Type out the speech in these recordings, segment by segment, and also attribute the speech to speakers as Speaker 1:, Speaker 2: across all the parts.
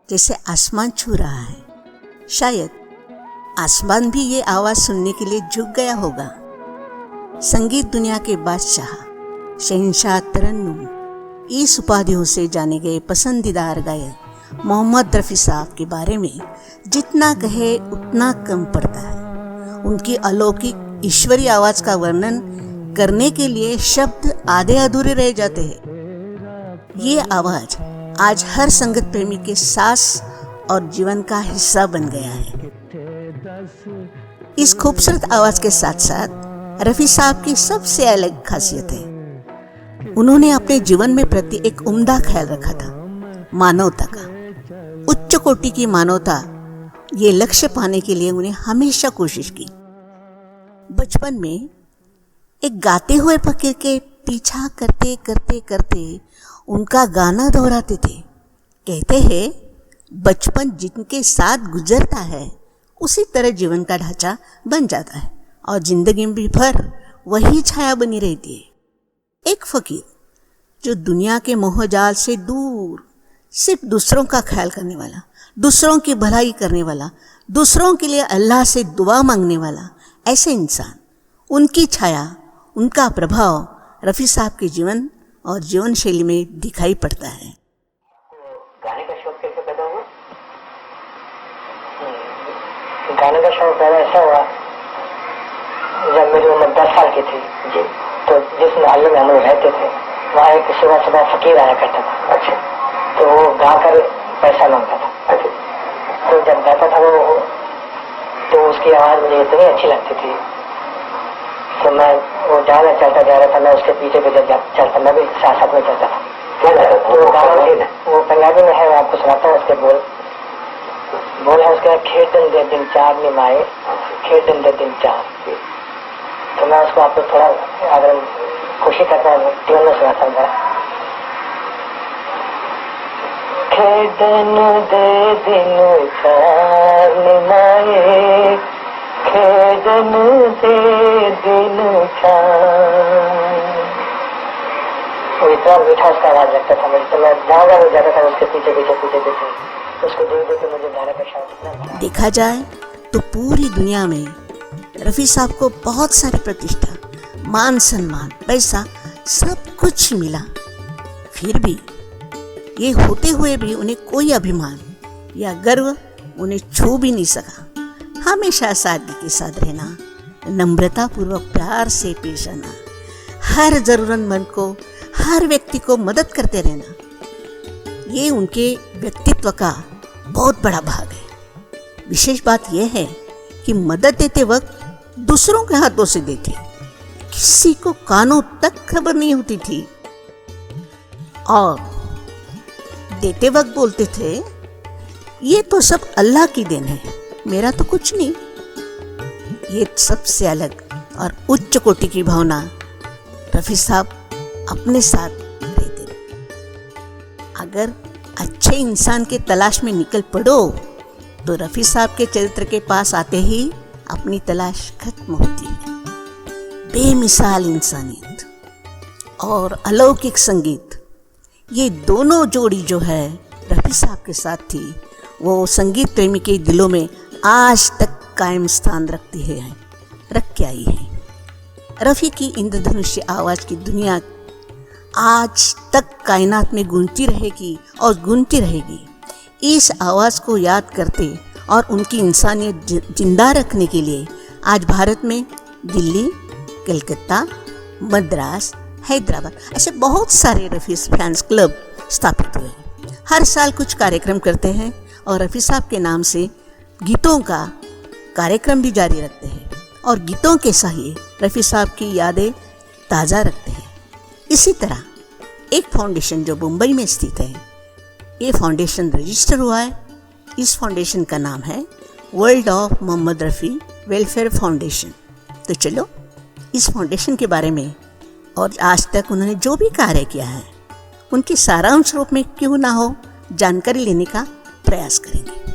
Speaker 1: जैसे आसमान छू रहा है। शायद आसमान भी ये आवाज़ सुनने के लिए झुक गया होगा। संगीत दुनिया के बादशाह, शहंशाह तरन्नुम, इस उपाधियों से जाने गए पसंदीदा गायक मोहम्मद रफ़ी साहब के बारे में जितना कहे उतना कम पड़ता है। उनकी अलौकिक ईश्वरीय आवाज़ का वर्णन करने के लिए शब्द आधे अधूरे रह जाते हैं। ये आवाज़ आज हर संगीत प्रेमी के सांस और जीवन का हिस्सा बन गया है। इस खूबसूरत आवाज़ के साथ साथ रफ़ी साहब की सबसे अलग खासियत है, उन्होंने अपने जीवन में प्रति एक उम्दा ख्याल रखा था, मानवता का। उच्च कोटि की मानवता, ये लक्ष्य पाने के लिए उन्हें हमेशा कोशिश की। बचपन में एक गाते हुए फकीर के पीछा करते करते करते उनका गाना दोहराते थे। कहते हैं बचपन जिनके साथ गुजरता है उसी तरह जीवन का ढांचा बन जाता है और जिंदगी में भी भर वही छाया बनी रहती है। एक फकीर जो दुनिया के मोहजाल से दूर सिर्फ दूसरों का ख्याल करने वाला, दूसरों की भलाई करने वाला, दूसरों के लिए अल्लाह से दुआ मांगने वाला, ऐसे इंसान, उनकी छाया, उनका प्रभाव रफ़ी साहब के जीवन और जीवन शैली में दिखाई पड़ता है।
Speaker 2: गाने का शौक कैसे पैदा हुआ? गाने का शौक पैदा ऐसा हुआ जब मेरी उम्र 10 साल की थी जी। तो जिस मोहल्ले में हम लोग रहते थे वहाँ एक सुबह सुबह फकीर आया करता था। अच्छा। तो वो गाकर पैसा मांगता था। अच्छा। तो जब गाता था वो, तो उसकी आवाज़ मुझे इतनी अच्छी लगती थी तो मैं वो जाना चाहता जा रहा था, मैं उसके पीछे पीछे चलता, मैं भी साथ साथ में चलता था। वो गाना वो पंजाबी में है, मैं आपको सुनाता हूँ। उसके बोल है उसके, खेडन दे दिन चार निमाए, खेडन दे दिन चार। तो मैं उसको आपको थोड़ा अगर खुशी करता हूँ ट्यून में सुनाता हूँ। खेडन दे दिन चार निमाए, खेडन दे दिन चार। वो इतना मीठा उसका आवाज लगता था मुझे, तो मैं जहाँ जहाँ जाता था उसके पीछे पीछे पीछे पीछे उसको देख देख के मुझे गाने का शौक।
Speaker 1: देखा जाए तो पूरी दुनिया में रफ़ी साहब को बहुत सारी प्रतिष्ठा, मान सम्मान, पैसा, सब कुछ मिला। फिर भी ये होते हुए भी उन्हें कोई अभिमान या गर्व उन्हें छू भी नहीं सका। हमेशा सादगी के साथ रहना, नम्रता पूर्वक प्यार से पेश आना, हर जरूरतमंद को, हर व्यक्ति को मदद करते रहना, ये उनके व्यक्तित्व का बहुत बड़ा भाग है। विशेष बात यह है कि मदद देते वक्त दूसरों के हाथों से देते, किसी को कानों तक खबर नहीं होती थी और देते वक्त बोलते थे ये तो सब अल्लाह की देन है, मेरा तो कुछ नहीं। ये सबसे अलग और उच्च कोटि की भावना रफ़ी साहब अपने साथ रहते थे। अगर अच्छे इंसान के तलाश में निकल पड़ो तो रफ़ी साहब के चरित्र के पास आते ही अपनी तलाश खत्म होती है। बेमिसाल इंसानियत और अलौकिक संगीत, ये दोनों जोड़ी जो है रफ़ी साहब के साथ थी, वो संगीत प्रेमी के दिलों में आज तक कायम स्थान रखती है, रख के आई है। रफ़ी की इंद्रधनुष आवाज़ की दुनिया आज तक कायनात में गूंजती रहेगी और गूंजती रहेगी। इस आवाज़ को याद करते और उनकी इंसानियत जिंदा रखने के लिए आज भारत में दिल्ली, कलकत्ता, मद्रास, हैदराबाद ऐसे बहुत सारे रफ़ी फैंस क्लब स्थापित हुए हैं। हर साल कुछ कार्यक्रम करते हैं और रफ़ी साहब के नाम से गीतों का कार्यक्रम भी जारी रखते हैं और गीतों के सही रफ़ी साहब की यादें ताज़ा रखते हैं। इसी तरह एक फाउंडेशन जो मुंबई में स्थित है, ये फाउंडेशन रजिस्टर हुआ है। इस फाउंडेशन का नाम है World of Mohammed Rafi Welfare Foundation. तो चलो इस फाउंडेशन के बारे में और आज तक उन्होंने जो भी कार्य किया है उनके सारांश रूप में क्यों ना हो जानकारी लेने का प्रयास करेंगे।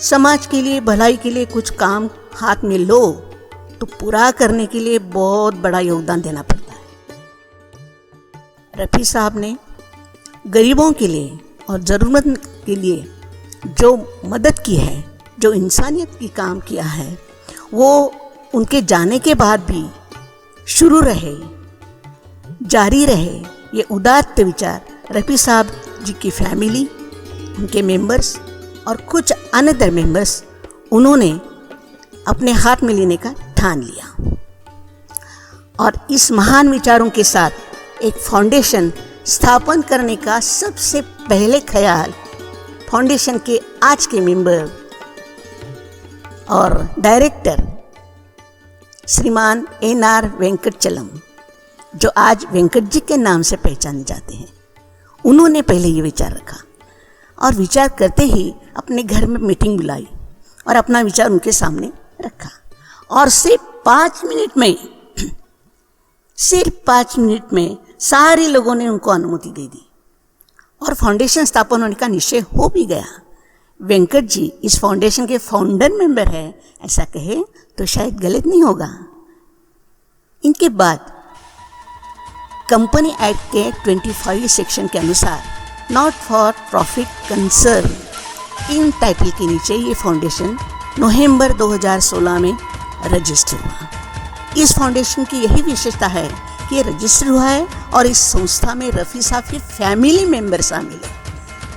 Speaker 1: समाज के लिए, भलाई के लिए कुछ काम हाथ में लो तो पूरा करने के लिए बहुत बड़ा योगदान देना पड़ता है। रफ़ी साहब ने गरीबों के लिए और ज़रूरतमंद के लिए जो मदद की है, जो इंसानियत की काम किया है, वो उनके जाने के बाद भी शुरू रहे, जारी रहे। ये उदात्त विचार रफ़ी साहब जी की फैमिली, उनके मेंबर्स और कुछ अनदर मेंबर्स, उन्होंने अपने हाथ में लेने का ठान लिया। और इस महान विचारों के साथ एक फाउंडेशन स्थापन करने का सबसे पहले ख्याल फाउंडेशन के आज के मेंबर और डायरेक्टर श्रीमान एन.आर. वेंकटचलम, जो आज वेंकट जी के नाम से पहचाने जाते हैं, उन्होंने पहले ये विचार रखा और विचार करते ही अपने घर में मीटिंग बुलाई और अपना विचार उनके सामने रखा। और सिर्फ 5 मिनट में सारे लोगों ने उनको अनुमति दे दी और फाउंडेशन स्थापन होने का निश्चय हो भी गया। वेंकट जी इस फाउंडेशन के फाउंडर मेंबर है, ऐसा कहे तो शायद गलत नहीं होगा। इनके बाद कंपनी एक्ट के 25 सेक्शन के अनुसार not for profit concern, in title के नीचे ये फाउंडेशन नवंबर 2016 में रजिस्टर हुआ। इस फाउंडेशन की यही विशेषता है कि ये रजिस्टर हुआ है और इस संस्था में रफ़ी साहब के फैमिली मेंबर शामिल है।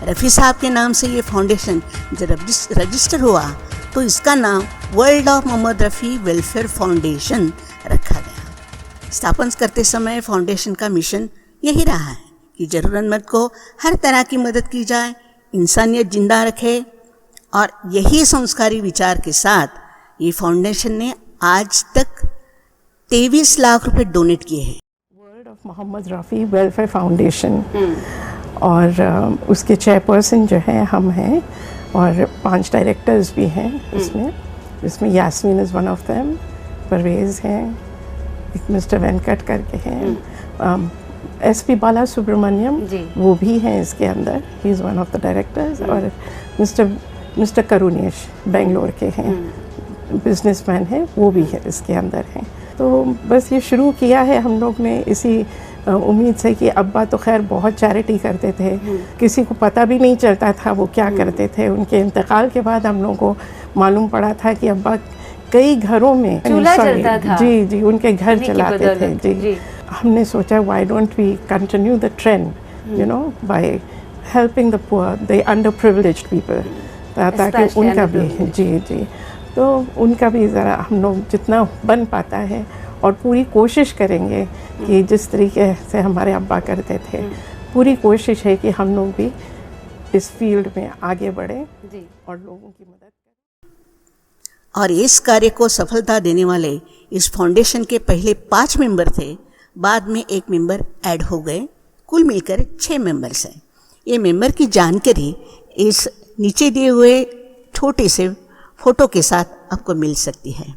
Speaker 1: रफ़ी साहब के नाम से ये फाउंडेशन जब रजिस्टर हुआ तो इसका नाम World of Mohammed Rafi Welfare Foundation रखा गया। स्थापन करते समय फाउंडेशन का मिशन यही रहा है कि ज़रूरतमंद को हर तरह की मदद की जाए, इंसानियत जिंदा रखे। और यही संस्कारी विचार के साथ ये फाउंडेशन ने आज तक 23 लाख रुपए डोनेट किए हैं।
Speaker 3: World of Mohammed Rafi Welfare Foundation और उसके चेयरपर्सन जो है हम हैं और 5 डायरेक्टर्स भी हैं इसमें Yasmin is one of them, Parvez हैं, एक मिस्टर वेंकट करके हैं, एसपी बाला सुब्रमण्यम वो भी हैं इसके अंदर, he is one of the directors, और मिस्टर करुणेश बेंगलोर के हैं, बिजनेसमैन है, वो भी है इसके अंदर हैं। तो बस ये शुरू किया है हम लोग ने इसी उम्मीद से कि अब्बा तो खैर बहुत चैरिटी करते थे, किसी को पता भी नहीं चलता था वो क्या करते थे। उनके इंतकाल के बाद हम लोगों को मालूम पड़ा था कि अब्बा कई घरों में
Speaker 4: चूल्हा जलता था।
Speaker 3: जी उनके घर चलाते थे जी। हमने सोचा why don't we continue the trend, you know, by helping the poor, the underprivileged people, ताकि उनका भी जी तो उनका भी ज़रा हम लोग जितना बन पाता है और पूरी कोशिश करेंगे कि जिस तरीके से हमारे अब्बा करते थे, पूरी कोशिश है कि हम लोग भी इस फील्ड में आगे बढ़े और लोगों की मदद करें।
Speaker 1: और इस कार्य को सफलता देने वाले इस फाउंडेशन के पहले 5 मेंबर थे, बाद में एक मेंबर ऐड हो गए, कुल मिलकर 6 मेंबर्स हैं। ये मेंबर की जानकारी इस नीचे दिए हुए छोटे से फोटो के साथ आपको मिल सकती है।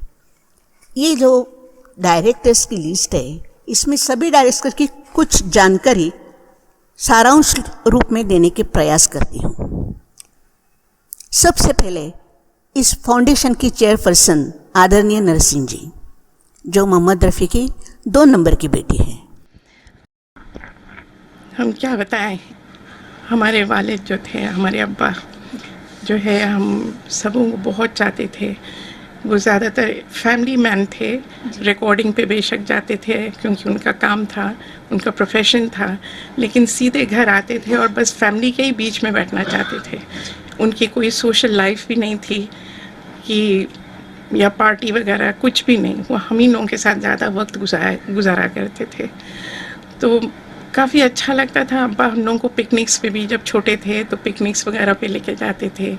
Speaker 1: ये जो डायरेक्टर्स की लिस्ट है, इसमें सभी डायरेक्टर्स की कुछ जानकारी सारांश रूप में देने के प्रयास करती हूँ। सबसे पहले इस फाउंडेशन की चेयरपर्सन आदरणीय नरसिंह जी, जो मोहम्मद रफ़ी की 2 नंबर की बेटी है।
Speaker 3: हम क्या बताएं, हमारे वालिद जो थे, हमारे अब्बा जो है, हम सबों को बहुत चाहते थे। वो ज़्यादातर फैमिली मैन थे, रिकॉर्डिंग पे बेशक जाते थे क्योंकि उनका काम था, उनका प्रोफेशन था, लेकिन सीधे घर आते थे और बस फैमिली के ही बीच में बैठना चाहते थे। उनकी कोई सोशल लाइफ भी नहीं थी कि या पार्टी वगैरह कुछ भी नहीं, वो हम ही लोगों के साथ ज़्यादा वक्त गुजारा करते थे। तो काफ़ी अच्छा लगता था। अब्बा हम लोगों को पिकनिक्स पे भी, जब छोटे थे तो पिकनिक्स वगैरह पे लेके जाते थे।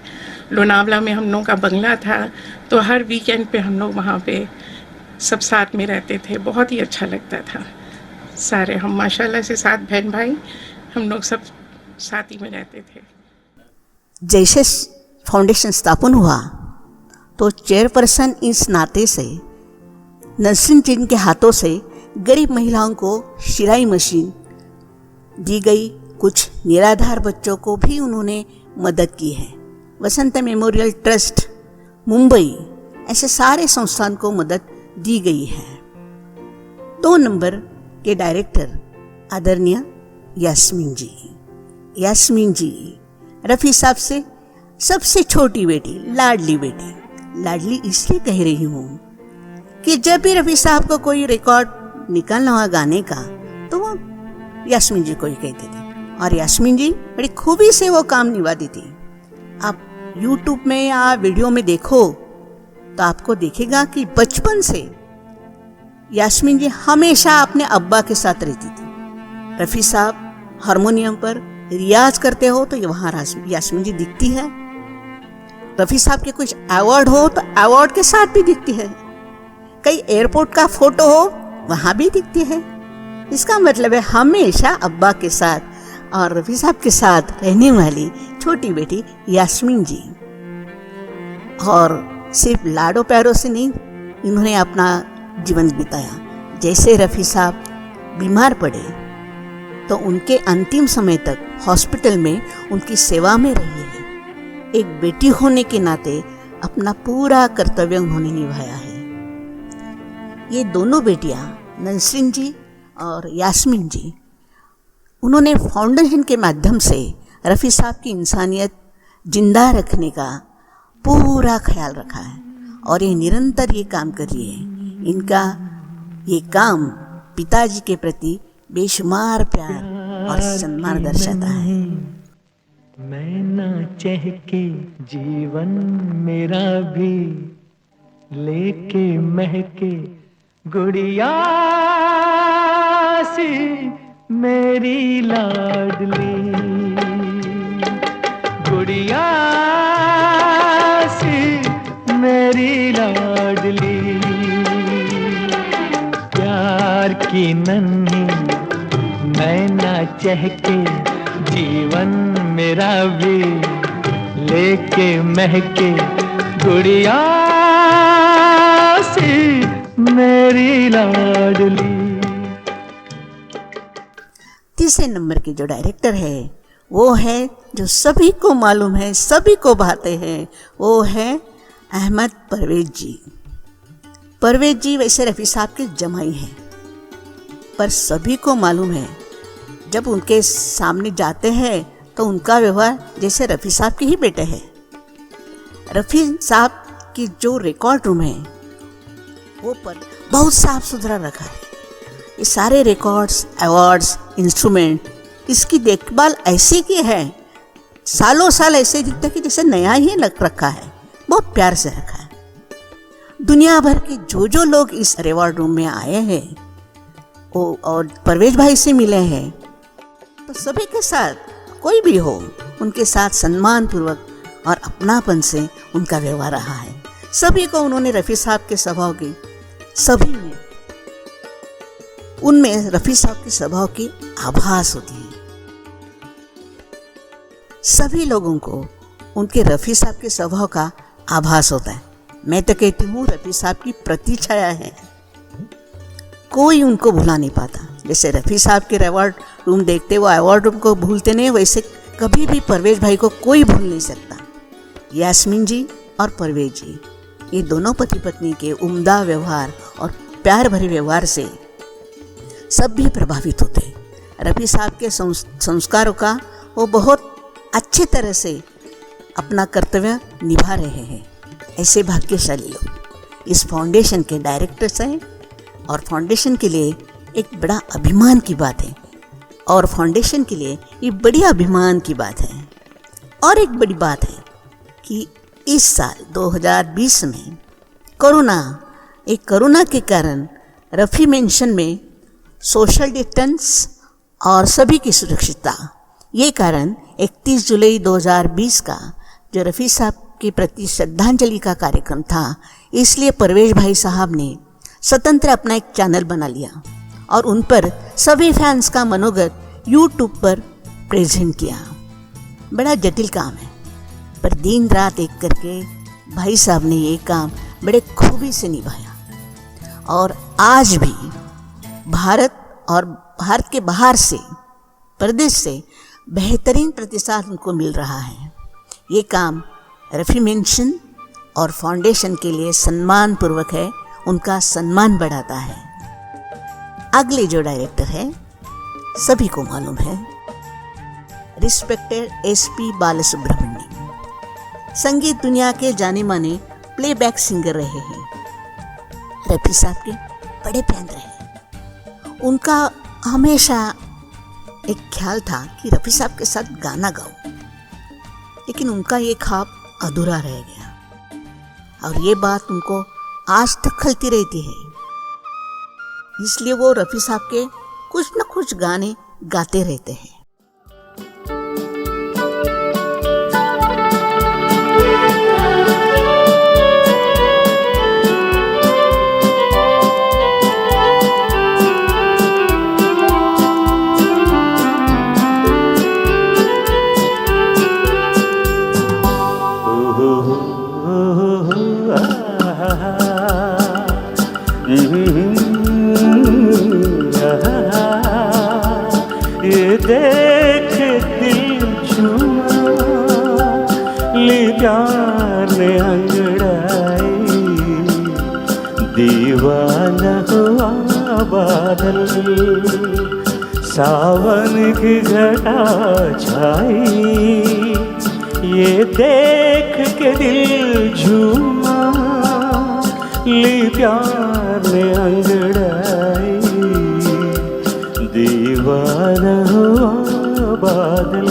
Speaker 3: लोनावला में हम लोगों का बंगला था, तो हर वीकेंड पे हम लोग वहाँ पे सब साथ में रहते थे। बहुत ही अच्छा लगता था। सारे हम माशाल्लाह से 7 बहन भाई, हम लोग सब साथ ही में रहते थे।
Speaker 1: जैसे फाउंडेशन स्थापन हुआ तो चेयरपर्सन इस नाते से नरसिंह जी के हाथों से गरीब महिलाओं को सिलाई मशीन दी गई। कुछ निराधार बच्चों को भी उन्होंने मदद की है। वसंत मेमोरियल ट्रस्ट मुंबई, ऐसे सारे संस्थान को मदद दी गई है। 2 नंबर के डायरेक्टर आदरणीय यास्मीन जी रफ़ी साहब से सबसे छोटी बेटी, लाडली बेटी। लाडली इसलिए कह रही हूँ कि जब भी रफ़ी साहब को कोई रिकॉर्ड निकालना हुआ गाने का तो वो यास्मीन जी को ही कहते थे, और यास्मीन जी बड़ी खूबी से वो काम निभाती थी। आप YouTube में या वीडियो में देखो तो आपको दिखेगा कि बचपन से यास्मीन जी हमेशा अपने अब्बा के साथ रहती थी। रफ़ी साहब हारमोनियम पर रियाज करते हो तो वहाँ यास्मीन जी दिखती है। रफ़ी साहब के कुछ अवार्ड हो तो अवार्ड के साथ भी दिखती है। कई एयरपोर्ट का फोटो हो वहाँ भी दिखती है। इसका मतलब है हमेशा अब्बा के साथ और रफ़ी साहब के साथ रहने वाली छोटी बेटी यास्मीन जी। और सिर्फ लाडो प्यारों से नहीं, इन्होंने अपना जीवन बिताया। जैसे रफ़ी साहब बीमार पड़े तो उनके अंतिम समय तक हॉस्पिटल में उनकी सेवा में रही है। एक बेटी होने के नाते अपना पूरा कर्तव्य उन्होंने निभाया है। ये दोनों बेटियां नसरीन जी और यास्मीन जी, उन्होंने फाउंडेशन के माध्यम से रफ़ी साहब की इंसानियत जिंदा रखने का पूरा ख्याल रखा है और ये निरंतर ये काम कर रही है। इनका ये काम पिताजी के प्रति बेशुमार प्यार और सम्मान दर्शाता है।
Speaker 4: मैं ना चाह के जीवन मेरा भी लेके महके गुड़िया सी मेरी लाडली, गुड़िया सी मेरी लाडली, प्यार की नन्ही मैं ना चाह के जीवन मेरा भी लेके महके गुड़िया सी मेरी लाडली।
Speaker 1: तीसरे नंबर के जो डायरेक्टर है वो है जो सभी को मालूम है, सभी को भाते हैं, वो है अहमद परवेज जी। परवेज जी वैसे रफ़ी साहब के जमाई हैं, पर सभी को मालूम है जब उनके सामने जाते हैं तो उनका व्यवहार जैसे रफ़ी साहब के ही बेटे हैं। रफ़ी साहब की जो रिकॉर्ड रूम है वो पर बहुत साफ सुथरा रखा है। ये सारे रिकॉर्ड्स, अवार्ड्स, इंस्ट्रूमेंट, इसकी देखभाल ऐसी की है, सालों साल ऐसे दिखता है कि जैसे नया ही लग रखा है। बहुत प्यार से रखा है। दुनिया भर के जो लोग इस रिवॉर्ड रूम में आए हैं वो और परवेज भाई से मिले हैं, तो सभी के साथ कोई भी हो उनके साथ सम्मान पूर्वक और अपनापन से उनका व्यवहार रहा है। सभी को उन्होंने रफ़ी साहब के स्वभाव की, सभी में उनमें रफ़ी साहब के स्वभाव की आभास होती है। सभी लोगों को उनके रफ़ी साहब के स्वभाव का आभास होता है। मैं तो कहती हूँ रफ़ी साहब की प्रतिछाया है, कोई उनको भुला नहीं पाता। जैसे रफ़ी साहब के अवार्ड रूम देखते वो अवार्ड रूम को भूलते नहीं, वैसे कभी भी परवेज भाई को कोई भूल नहीं सकता। यास्मीन जी और परवेज जी, ये दोनों पति पत्नी के उम्दा व्यवहार और प्यार भरे व्यवहार से सब भी प्रभावित होते हैं। रफ़ी साहब के संस्कारों का वो बहुत अच्छे तरह से अपना कर्तव्य निभा रहे हैं। ऐसे भाग्यशाली लोग इस फाउंडेशन के डायरेक्टर्स हैं और फाउंडेशन के लिए एक बड़ा अभिमान की बात है, और फाउंडेशन के लिए ये बड़ी अभिमान की बात है। और एक बड़ी बात है कि इस साल 2020 में कोरोना के कारण रफ़ी मेंशन में सोशल डिस्टेंस और सभी की सुरक्षितता, ये कारण 31 जुलाई 2020 का जो रफ़ी साहब के प्रति श्रद्धांजलि का कार्यक्रम था, इसलिए परवेज भाई साहब ने स्वतंत्र अपना एक चैनल बना लिया और उन पर सभी फैंस का मनोगत यूट्यूब पर प्रेजेंट किया। बड़ा जटिल काम है, पर दिन रात एक करके भाई साहब ने ये काम बड़े खूबी से निभाया और आज भी भारत और भारत के बाहर से, प्रदेश से बेहतरीन प्रतिसाद उनको मिल रहा है। ये काम रफ़ी मेंशन और फाउंडेशन के लिए सम्मान पूर्वक है, उनका सम्मान बढ़ाता है। अगले जो डायरेक्टर है सभी को मालूम है, रिस्पेक्टेड एसपी बालासुब्रमण्यम। संगीत दुनिया के जाने माने प्लेबैक सिंगर रहे हैं। रफ़ी साहब के बड़े फैन रहे। उनका हमेशा एक ख्याल था कि रफ़ी साहब के साथ गाना गाऊं, लेकिन उनका ये ख्वाब अधूरा रह गया और ये बात उनको आज तक खलती रहती है। इसलिए वो रफ़ी साहब के कुछ न कुछ गाने गाते रहते हैं।
Speaker 4: ये देख दिल झूमा ली प्यार ने अंगड़ाई, दीवाना हुआ बादल सावन की घटा छाई। ये देख के दिल झूमा ली प्यार ने अंगड़ाई, दीवाना हुआ बादल।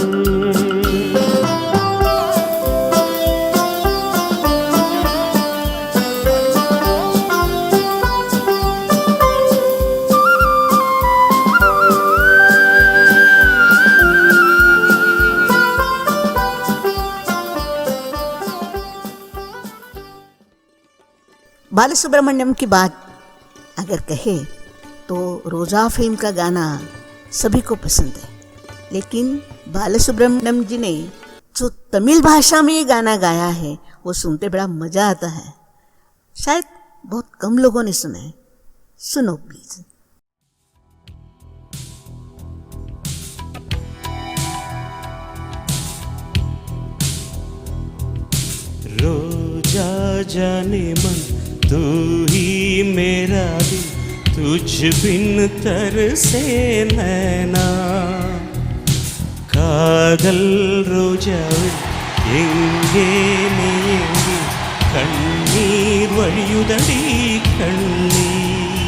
Speaker 1: बालसुब्रमण्यम की बात अगर कहे तो रोजा फिल्म का गाना सभी को पसंद है, लेकिन बालसुब्रमण्यम जी ने जो तमिल भाषा में ये गाना गाया है वो सुनते बड़ा मजा आता है। शायद बहुत कम लोगों ने सुना है। सुनो प्लीज।
Speaker 4: रोजा जाने मन तू ही मेरा दिल, तुझ बिन तरसे नैना, कादल रोजावे எங்கே நீ எங்கே, கண்ணீர் வழியுதடி கண்ணீர்,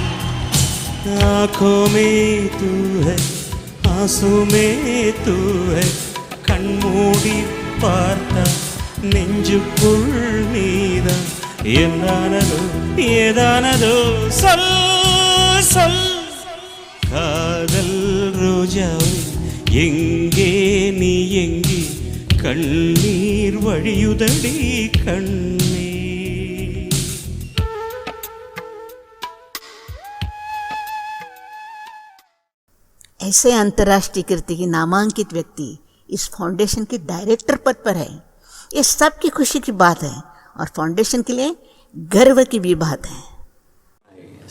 Speaker 4: आँखों में तू है आंसू में तू है, கண்மூடி பார்த்தா நெஞ்சுக்குள் நீதான், என்னானதோ ஏதானதோ சொல் சொல், காதல் ரோஜாவே எங்கே நீ எங்கே, கண்ணீர் வழியுதடி கண்ணீர்।
Speaker 1: ऐसे अंतर्राष्ट्रीय कीर्ति की नामांकित व्यक्ति इस फाउंडेशन के डायरेक्टर पद पर है। ये सबकी खुशी की बात है और फाउंडेशन के लिए गर्व की भी बात है।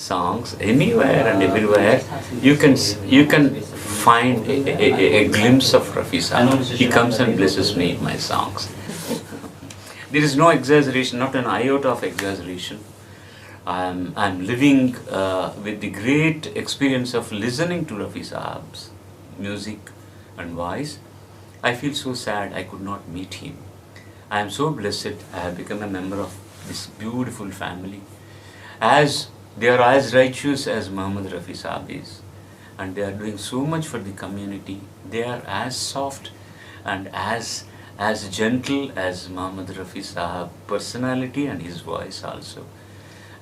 Speaker 5: Songs anywhere and everywhere you can find a glimpse of Rafi Saab. He comes and blesses me in my songs. There is no exaggeration, not an iota of exaggeration. I'm living with the great experience of listening to Rafi Saab's music and voice. I feel so sad I could not meet him. I am so blessed I have become a member of this beautiful family. As they are as righteous as Muhammad Rafi Saab is, and they are doing so much for the community. They are as soft and as gentle as Muhammad Rafi Saab personality and his voice also.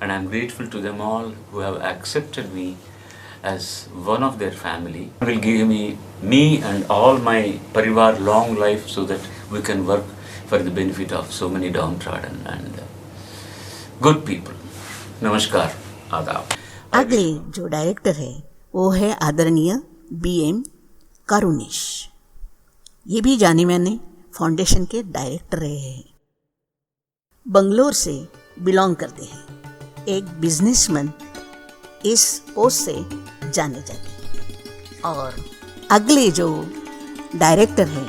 Speaker 5: And I am grateful to them all who have accepted me as one of their family. Will give me and all my parivar long life so that we can work for the benefit of so many downtrodden and good people. Namaskar, आदाब।
Speaker 1: अगले जो director है वो है आदरणीय BM Karunesh. ये भी जाने माने फाउंडेशन के डायरेक्टर रहे हैं। बंगलोर से बिलोंग करते हैं। एक बिजनेसमैन इस पोस्ट से जाने जाते हैं। और अगले जो डायरेक्टर हैं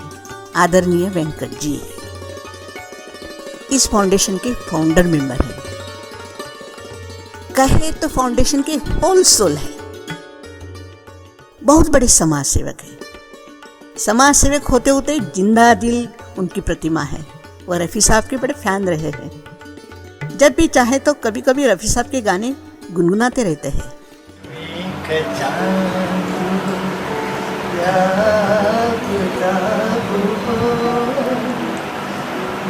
Speaker 1: आदरणीय वेंकट जी, इस फाउंडेशन के फाउंडर मेंबर हैं। कहे तो फाउंडेशन के होल सोल है। बहुत बड़े समाज सेवक है। समाज सेवक होते होते जिंदा दिल उनकी प्रतिमा है। वो रफ़ी साहब के बड़े फैन रहे हैं। जब भी चाहे तो कभी कभी रफ़ी साहब के गाने गुनगुनाते रहते हैं।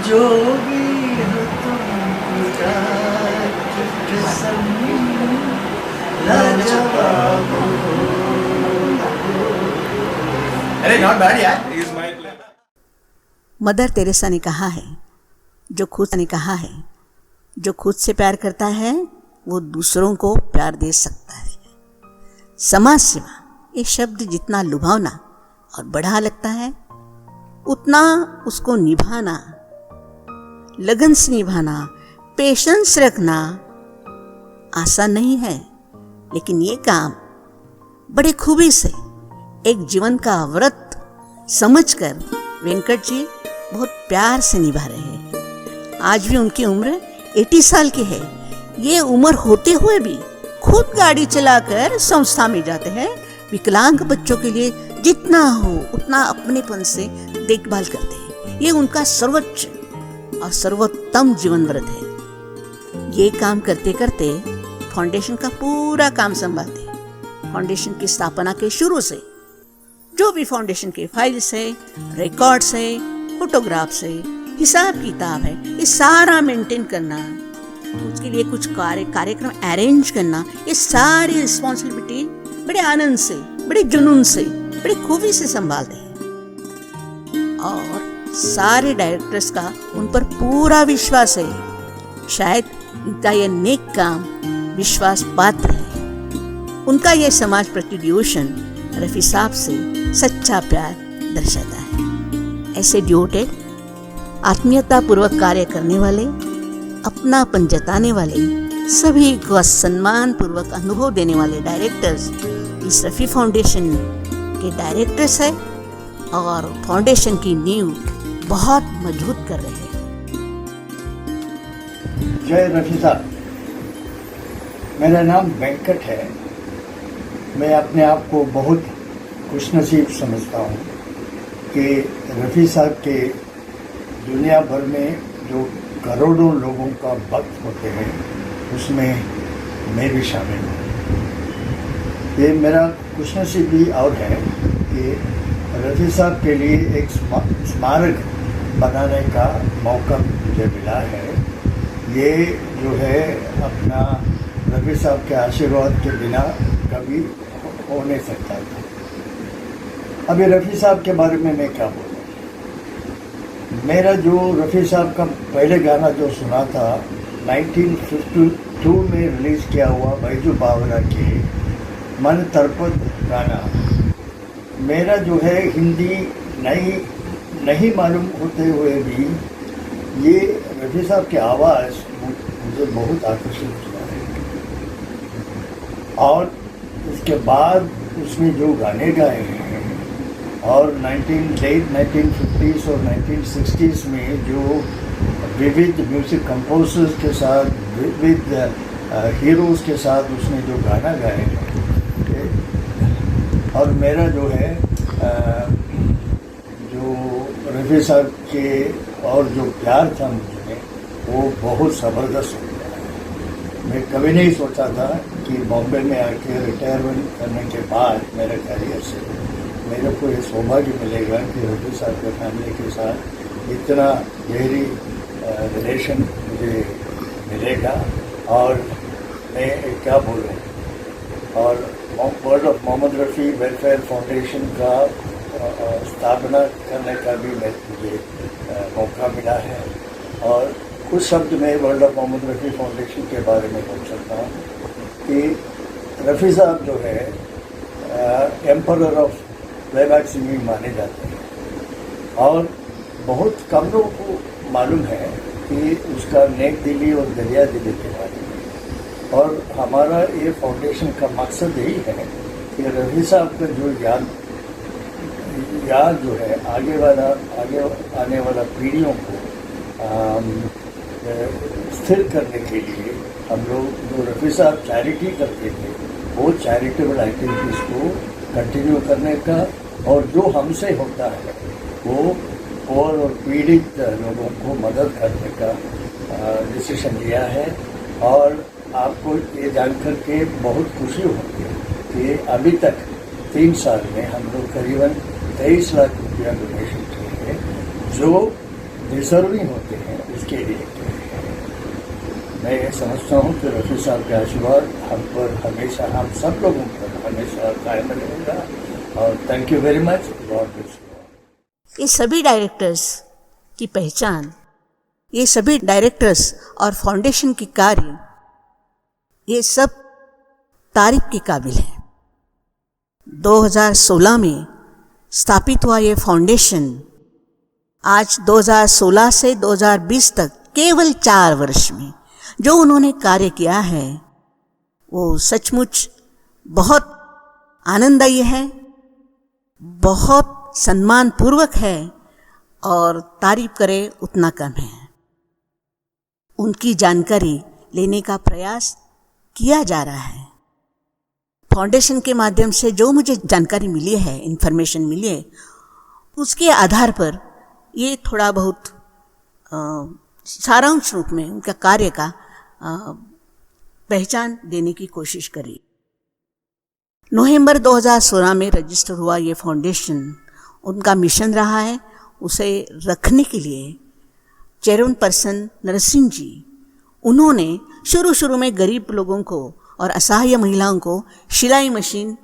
Speaker 6: जो भी हो तुम लाजवाब हो। अरे नॉट बैड यार।
Speaker 1: मदर तेरेसा ने कहा है, जो खुद से प्यार करता है वो दूसरों को प्यार दे सकता है। समाज सेवा ये शब्द जितना लुभावना और बढ़ा लगता है, उतना उसको निभाना, लगन से निभाना, पेशेंस रखना आसान नहीं है। लेकिन ये काम बड़े खूबी से एक जीवन का व्रत समझकर वेंकट जी बहुत प्यार से निभा रहे हैं। आज भी उनकी उम्र 80 साल की है। ये उम्र होते हुए भी खुद गाड़ी चलाकर संस्था में जाते हैं। विकलांग बच्चों के लिए जितना हो उतना अपनेपन से देखभाल करते हैं। ये उनका सर्वोच्च और सर्वोत्तम जीवन व्रत है। ये काम करते करते फाउंडेशन का पूरा काम संभालते हैं। फाउंडेशन की स्थापना के शुरू से जो भी फाउंडेशन के फाइल्स है, रिकॉर्ड्स है, फोटोग्राफ्स है, हिसाब किताब है, ये सारा मेंटेन करना, उसके लिए कुछ कार्यक्रम अरेंज करना, ये सारी रिस्पॉन्सिबिलिटी बड़े आनंद से, बड़े जुनून से, बड़े खूबी से संभालते हैं। और सारे डायरेक्टर्स का उन पर पूरा विश्वास है। शायद इनका यह नेक काम विश्वास पात्र है। उनका यह समाज प्रति डिवोशन रफ़ी साहब से सच्चा प्यार दर्शाता है। ऐसे डिवोटेड, आत्मीयता पूर्वक कार्य करने वाले, अपनापन जताने वाले, सभी को सम्मान पूर्वक अनुभव देने वाले डायरेक्टर्स इस रफ़ी फाउंडेशन के डायरेक्टर्स है और फाउंडेशन की नींव बहुत मजबूत कर रहे हैं।
Speaker 6: जय रफ़ी साहब। मेरा नाम वेंकट है। मैं अपने आप को बहुत खुशनसीब समझता हूँ कि रफ़ी साहब के दुनिया भर में जो करोड़ों लोगों का भक्त होते हैं उसमें मैं भी शामिल हूँ। ये मेरा खुशनसीबी और है कि रफ़ी साहब के लिए एक स्मारक बनाने का मौका मुझे मिला है। ये जो है अपना रफ़ी साहब के आशीर्वाद के बिना कभी हो नहीं सकता था। अभी रफ़ी साहब के बारे में मैं क्या बोलूँ। मेरा जो रफ़ी साहब का पहले गाना जो सुना था 1952 में रिलीज़ किया हुआ बैजू बावरा के मन तरपत गाना, मेरा जो है हिंदी नहीं मालूम होते हुए भी ये रफ़ी साहब की आवाज़ मुझे बहुत आकर्षित किया है। और इसके बाद उसने जो गाने गाए हैं और लेट 1950s और 1960s में जो विविध म्यूज़िक कंपोजर्स के साथ, विविध हीरोज़ के साथ उसने जो गाना गाए हैं, और मेरा जो है जो रफ़ी साहब के और जो प्यार था मुझे वो बहुत ज़बरदस्त हो गया है। मैं कभी नहीं सोचा था कि बॉम्बे में आके रिटायरमेंट करने के बाद मेरे करियर से मेरे को ये सौभाग्य मिलेगा कि रफ़ी साहब के फैमिली के साथ इतना गहरी रिलेशन मुझे मिलेगा। और मैं क्या बोलूँ, और World of Mohammed Rafi Welfare Foundation का स्थापना करने का भी मुझे मौका मिला है। और कुछ शब्द में World of Mohammed Rafi Foundation के बारे में बोल सकता हूँ कि रफ़ी साहब जो है एम्परर ऑफ प्लेबैक सिंगिंग माने जाते हैं और बहुत कम लोगों को मालूम है कि उसका नेक दिली और दरिया दिली के बारे में। और हमारा ये फाउंडेशन का मकसद यही है कि रफ़ी साहब का जो याद जो है आगे आने वाला पीढ़ियों को स्थिर करने के लिए हम लोग जो रफ़ी साहब चैरिटी करते थे वो चैरिटेबल एक्टिविटीज़ को कंटिन्यू करने का, और जो हमसे होता है वो पोर और पीड़ित लोगों को मदद करने का डिसीजन लिया है। और आपको ये जानकर के बहुत खुशी होगी कि अभी तक 3 साल में हम लोग करीबन 23 लाख रुपया डोनेशन किए हैं, जो डिजर्विंग होते हैं उसके लिए किए हैं। मैं ये समझता हूँ कि रफ़ी साहब के आशीर्वाद हम पर हमेशा, हम सब लोगों पर हमेशा कायम रहेगा। और thank you very much. God bless you.
Speaker 1: ये सभी डायरेक्टर्स की पहचान, ये सभी डायरेक्टर्स और फाउंडेशन की कार्य, ये सब तारीफ के काबिल है। 2016 में स्थापित हुआ ये फाउंडेशन आज 2016 से 2020 तक केवल 4 वर्ष में जो उन्होंने कार्य किया है वो सचमुच बहुत आनंददायी है, बहुत सम्मानपूर्वक है और तारीफ करे उतना कम है। उनकी जानकारी लेने का प्रयास किया जा रहा है। फाउंडेशन के माध्यम से जो मुझे जानकारी मिली है, इन्फॉर्मेशन मिली है, उसके आधार पर ये थोड़ा बहुत सारांश रूप में उनका कार्य का पहचान देने की कोशिश करी। नवंबर 2016 में रजिस्टर हुआ ये फाउंडेशन, उनका मिशन रहा है उसे रखने के लिए चेयरपर्सन नरसिंह जी, उन्होंने शुरू में गरीब लोगों को और असहाय महिलाओं को सिलाई मशीन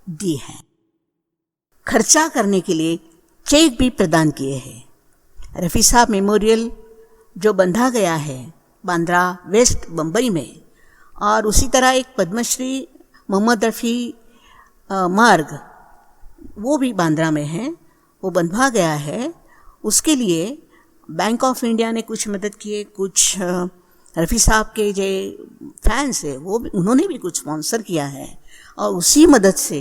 Speaker 1: दी है। खर्चा करने के लिए चेक भी प्रदान किए हैं। रफ़ी साहब मेमोरियल जो बंधा गया है बांद्रा वेस्ट बम्बई में, और उसी तरह एक पद्मश्री मोहम्मद रफ़ी मार्ग वो भी बांद्रा में है, वो बंधवा गया है। उसके लिए बैंक ऑफ इंडिया ने कुछ मदद किए, कुछ रफ़ी साहब के जो फैंस है वो भी, उन्होंने भी कुछ स्पॉन्सर किया है और उसी मदद से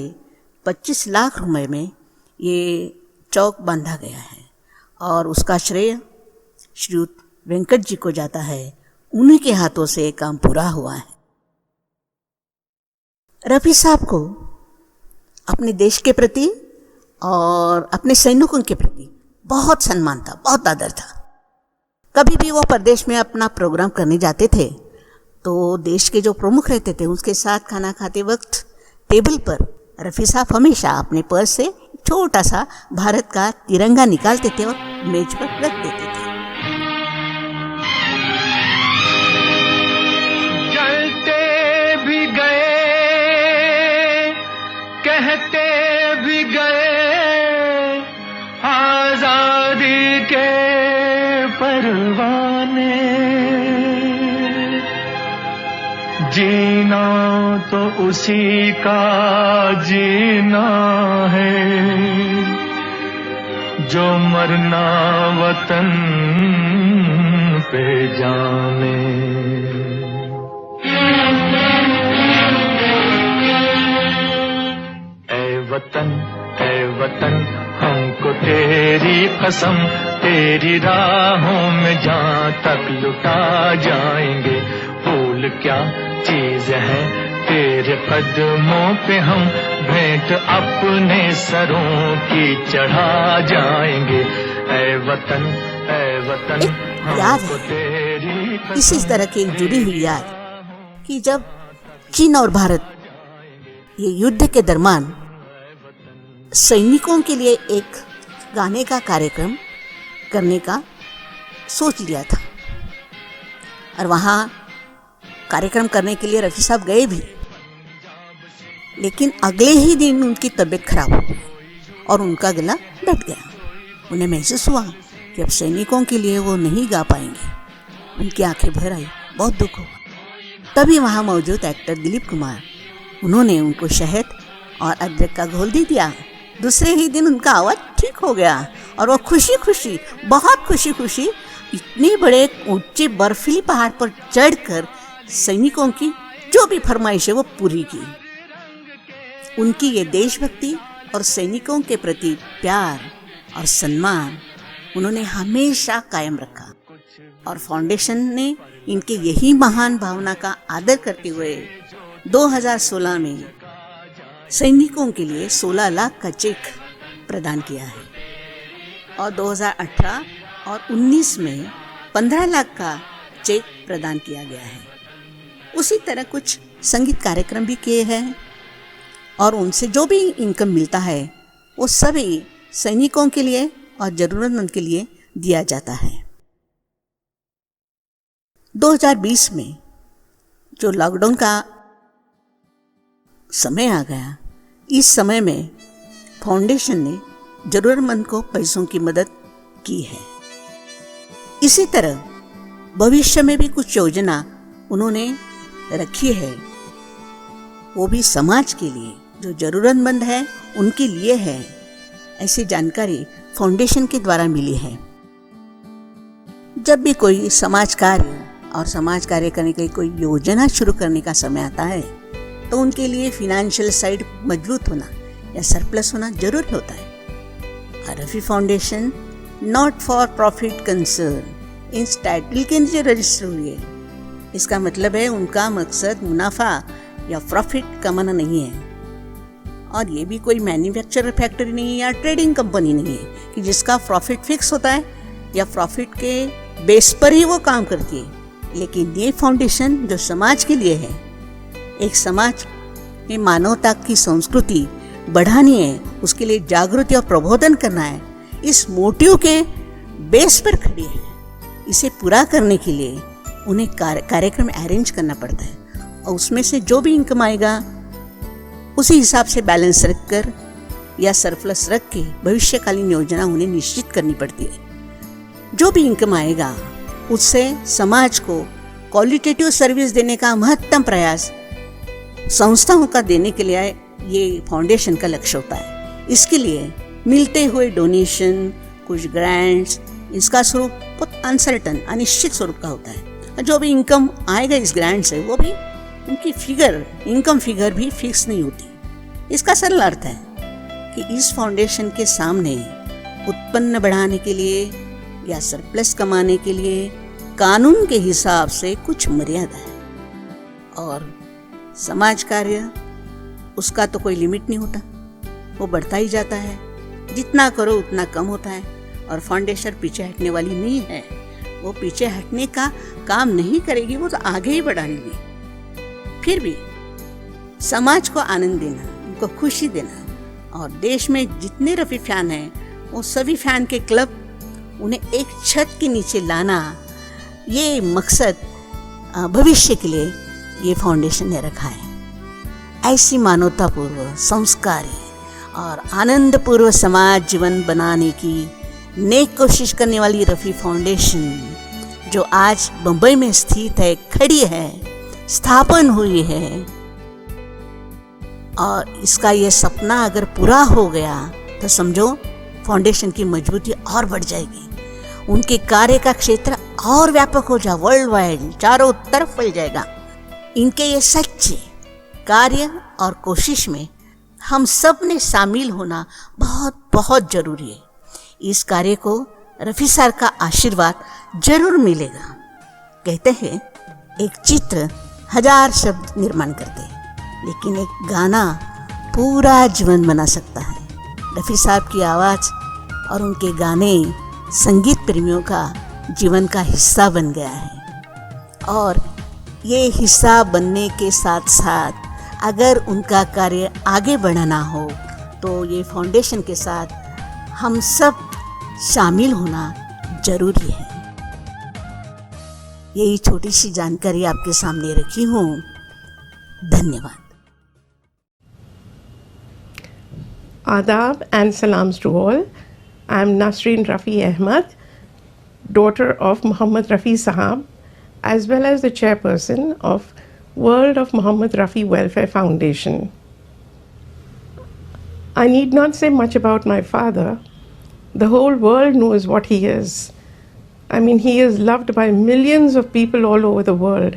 Speaker 1: 25 लाख रुपए में ये चौक बांधा गया है और उसका श्रेय श्रीयुत वेंकट जी को जाता है। उन्हीं के हाथों से काम पूरा हुआ है। रफ़ी साहब को अपने देश के प्रति और अपने सैनिकों के प्रति बहुत सम्मान था, बहुत आदर था। कभी भी वो प्रदेश में अपना प्रोग्राम करने जाते थे तो देश के जो प्रमुख रहते थे उसके साथ खाना खाते वक्त टेबल पर रफ़ी साहब हमेशा अपने पर्स से छोटा सा भारत का तिरंगा निकालते थे और मेज पर रख देते थे।
Speaker 7: जलते भी गए, कहते भी गए, आजादी के परवाने। जीना तो उसी का जीना है जो मरना वतन पे जाने। ऐ वतन हमको तेरी कसम, तेरी राहों में जहाँ तक लुटा जाएंगे। फूल क्या चीज है तेरे कदमों पे, हम भेंट अपने सरों की चढ़ा जाएंगे। ऐ वतन
Speaker 1: याद है इसी तरह की एक जुड़ी हुई याद कि जब चीन और भारत ये युद्ध के दरमियान सैनिकों के लिए एक गाने का कार्यक्रम करने का सोच लिया था और वहाँ कार्यक्रम करने के लिए रफ़ी साहब गए भी, लेकिन अगले ही दिन उनकी तबीयत खराब हो गई और उनका गला बैठ गया। उन्हें महसूस हुआ कि अब सैनिकों के लिए वो नहीं गा पाएंगे। उनकी आंखें भर आई, बहुत दुख हुआ। तभी वहाँ मौजूद एक्टर दिलीप कुमार, उन्होंने उनको शहद और अदरक का घोल दे दिया। दूसरे ही दिन उनका आवाज़ ठीक हो गया और वो बहुत खुशी इतने बड़े ऊंचे बर्फीली पहाड़ पर चढ़कर सैनिकों की जो भी फरमाइश है वो पूरी की। उनकी ये देशभक्ति और सैनिकों के प्रति प्यार और सम्मान उन्होंने हमेशा कायम रखा और फाउंडेशन ने इनके यही महान भावना का आदर करते हुए 2016 में सैनिकों के लिए 16 लाख का चेक प्रदान किया है और 2018 और 19 में 15 लाख का चेक प्रदान किया गया है। उसी तरह कुछ संगीत कार्यक्रम भी किए हैं और उनसे जो भी इनकम मिलता है वो सभी सैनिकों के लिए और ज़रूरतमंद के लिए दिया जाता है। 2020 में जो लॉकडाउन का समय आ गया, इस समय में फाउंडेशन ने ज़रूरतमंद को पैसों की मदद की है। इसी तरह भविष्य में भी कुछ योजना उन्होंने रखी है, वो भी समाज के लिए, जो ज़रूरतमंद है उनके लिए है। ऐसी जानकारी फाउंडेशन के द्वारा मिली है। जब भी कोई समाज कार्य और समाज कार्य करने की कोई योजना शुरू करने का समय आता है तो उनके लिए फिनेंशियल साइड मजबूत होना या सरप्लस होना जरूरी होता है। Rafi foundation not for profit concern इस टाइटल के नीचे रजिस्टर हुई है। इसका मतलब है उनका मकसद मुनाफा या प्रॉफिट कमाना नहीं है, और ये भी कोई मैन्युफैक्चरर फैक्ट्री नहीं है या ट्रेडिंग कंपनी नहीं है कि जिसका प्रॉफिट फिक्स होता है या प्रॉफिट के बेस पर ही वो काम करती है। लेकिन ये फाउंडेशन जो समाज के लिए है, एक समाज में मानवता की संस्कृति बढ़ानी है, उसके लिए जागृति और प्रबोधन करना है, इस मोटिव के बेस पर खड़ी है। इसे पूरा करने के लिए उन्हें कार्यक्रम अरेंज करना पड़ता है और उसमें से जो भी इनकम आएगा उसी हिसाब से बैलेंस रखकर या सरप्लस रख के भविष्यकालीन योजना उन्हें निश्चित करनी पड़ती है। जो भी इनकम आएगा उससे समाज को क्वालिटेटिव सर्विस देने का महत्तम प्रयास संस्थाओं का देने के लिए ये फाउंडेशन का लक्ष्य होता है। इसके लिए मिलते हुए डोनेशन, कुछ ग्रांट्स, इसका स्वरूप बहुत अनसर्टन, अनिश्चित स्वरूप का होता है। जो भी इनकम आएगा इस ग्रांट से वो भी उनकी इनकम फिगर भी फिक्स नहीं होती। इसका सरल अर्थ है कि इस फाउंडेशन के सामने उत्पन्न बढ़ाने के लिए या सरप्लस कमाने के लिए कानून के हिसाब से कुछ मर्यादा है, और समाज कार्य उसका तो कोई लिमिट नहीं होता, वो बढ़ता ही जाता है। जितना करो उतना कम होता है, और फाउंडेशन पीछे हटने वाली नहीं है। वो पीछे हटने का काम नहीं करेगी, वो तो आगे ही बढ़ाएगी। फिर भी समाज को आनंद देना, उनको खुशी देना, और देश में जितने रफ़ी फैन हैं वो सभी फैन के क्लब उन्हें एक छत के नीचे लाना, ये मकसद भविष्य के लिए ये फाउंडेशन ने रखा है। ऐसी मानवतापूर्व, संस्कारी और आनंदपूर्व समाज जीवन बनाने की नेक कोशिश करने वाली रफ़ी फाउंडेशन जो आज मुंबई में स्थित है, खड़ी है, स्थापन हुई है, और इसका ये सपना अगर पूरा हो गया तो समझो फाउंडेशन की मजबूती और बढ़ जाएगी। उनके कार्य का क्षेत्र और व्यापक हो जाए, वर्ल्ड वाइड चारों तरफ फैल जाएगा। इनके ये सच्चे कार्य और कोशिश में हम सब ने शामिल होना बहुत बहुत जरूरी है। इस कार्य को रफ़ी सर का आशीर्वाद जरूर मिलेगा। कहते हैं एक चित्र 1000 शब्द निर्माण करते हैं, लेकिन एक गाना पूरा जीवन बना सकता है। रफ़ी साहब की आवाज़ और उनके गाने संगीत प्रेमियों का जीवन का हिस्सा बन गया है, और ये हिस्सा बनने के साथ साथ अगर उनका कार्य आगे बढ़ाना हो तो ये फाउंडेशन के साथ हम सब शामिल होना जरूरी है। यही छोटी सी जानकारी आपके सामने रखी हूँ। धन्यवाद।
Speaker 3: Adab and salams to all. I am Nasreen Rafi Ahmad, daughter of Muhammad Rafi Sahab, as well as the chairperson of World of Muhammad Rafi Welfare Foundation. I need not say much about my father. The whole world knows what he is. I mean, he is loved by millions of people all over the world.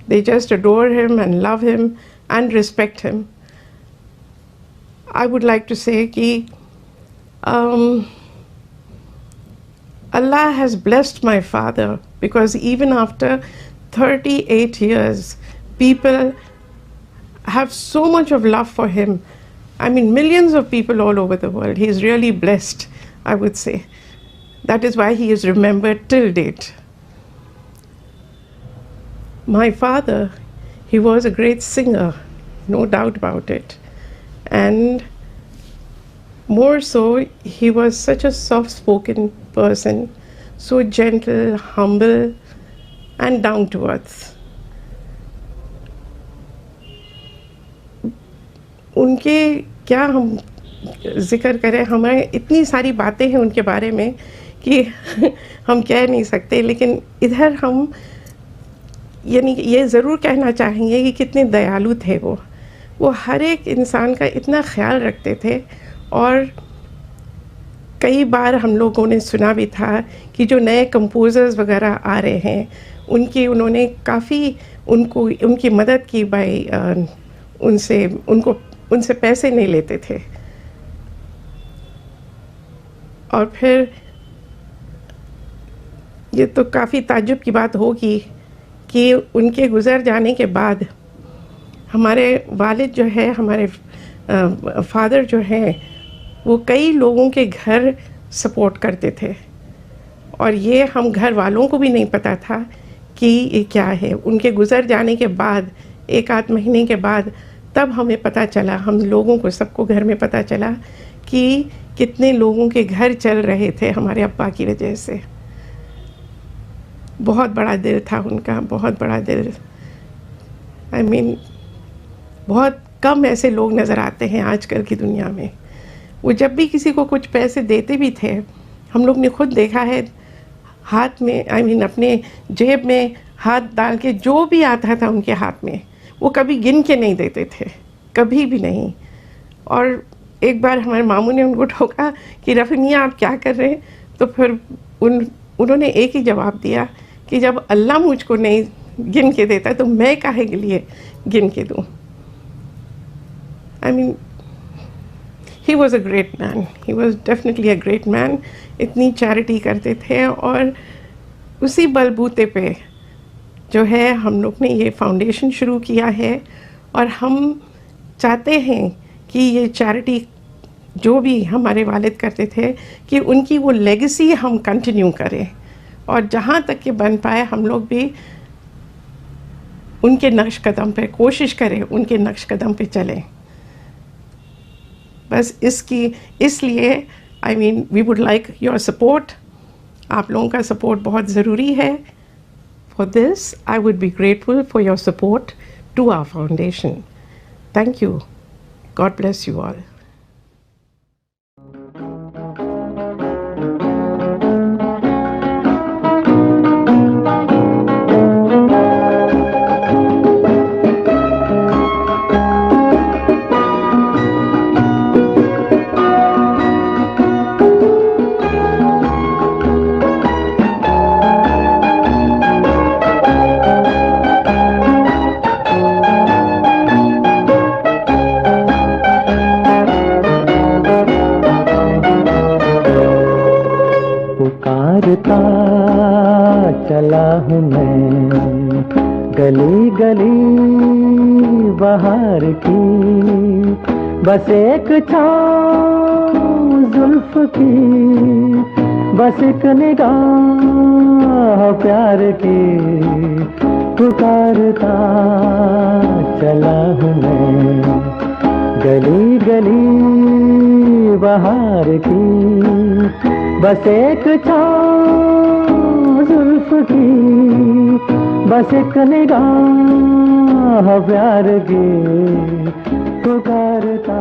Speaker 3: They just adore him and love him and respect him. I would like to say that Allah has blessed my father, because even after 38 years, people have so much of love for him. I mean, millions of people all over the world. He is really blessed, I would say. That is why he is remembered till date. My father, he was a great singer, no doubt about it. And more so, he was such a soft-spoken person, so gentle, humble, and down to earth. उनके क्या हम जिक्र करें, हमें इतनी सारी बातें हैं उनके बारे में कि हम कह नहीं सकते, लेकिन इधर हम यानी ये ज़रूर कहना चाहेंगे कि कितने दयालु थे वो हर एक इंसान का इतना ख्याल रखते थे। और कई बार हम लोगों ने सुना भी था कि जो नए कंपोज़र्स वगैरह आ रहे हैं उन्होंने काफ़ी उनकी मदद की उनसे पैसे नहीं लेते थे। और फिर ये तो काफ़ी ताज्जुब की बात होगी कि उनके गुज़र जाने के बाद हमारे वालिद जो है, हमारे फादर जो हैं, वो कई लोगों के घर सपोर्ट करते थे। और ये हम घर वालों को भी नहीं पता था कि ये क्या है। उनके गुज़र जाने के बाद 1-8 महीने के बाद तब हमें पता चला, हम लोगों को सबको घर में पता चला कि कितने लोगों के घर चल रहे थे हमारे अब्बा की वजह से। बहुत बड़ा दिल था उनका, बहुत बड़ा दिल। I mean, बहुत कम ऐसे लोग नज़र आते हैं आजकल की दुनिया में। वो जब भी किसी को कुछ पैसे देते भी थे, हम लोग ने खुद देखा है, हाथ में अपने जेब में हाथ डाल के जो भी आता था उनके हाथ में, वो कभी गिन के नहीं देते थे, कभी भी नहीं। और एक बार हमारे मामू ने उनको ठोका कि रफ़ी मियाँ आप क्या कर रहे हैं? तो फिर उन्होंने एक ही जवाब दिया कि जब अल्लाह मुझको नहीं गिन के देता तो मैं काहे के लिए गिन के दूँ। He was a great man, he was definitely a great man. इतनी चैरिटी करते थे और उसी बलबूते पे जो है हम लोग ने ये फाउंडेशन शुरू किया है। और हम चाहते हैं कि ये चैरिटी जो भी हमारे वालिद करते थे कि उनकी वो लेगेसी हम कंटिन्यू करें, और जहाँ तक कि बन पाए हम लोग भी उनके नक्श कदम पे कोशिश करें, उनके नक्श कदम पे चलें। बस इसलिए we would like your support. आप लोगों का सपोर्ट बहुत ज़रूरी है। For this I would be grateful for your support to our foundation. Thank you. God bless you all.
Speaker 7: पुकारता चला हूँ मैं गली गली बहार की, बस एक छाँव जुल्फ की, बस एक निगाह प्यार की। पुकारता चला हूँ मैं गली गली बहार की, बस एक छाँव जुल्फ की, बस एक निगाह प्यार की। पुकारता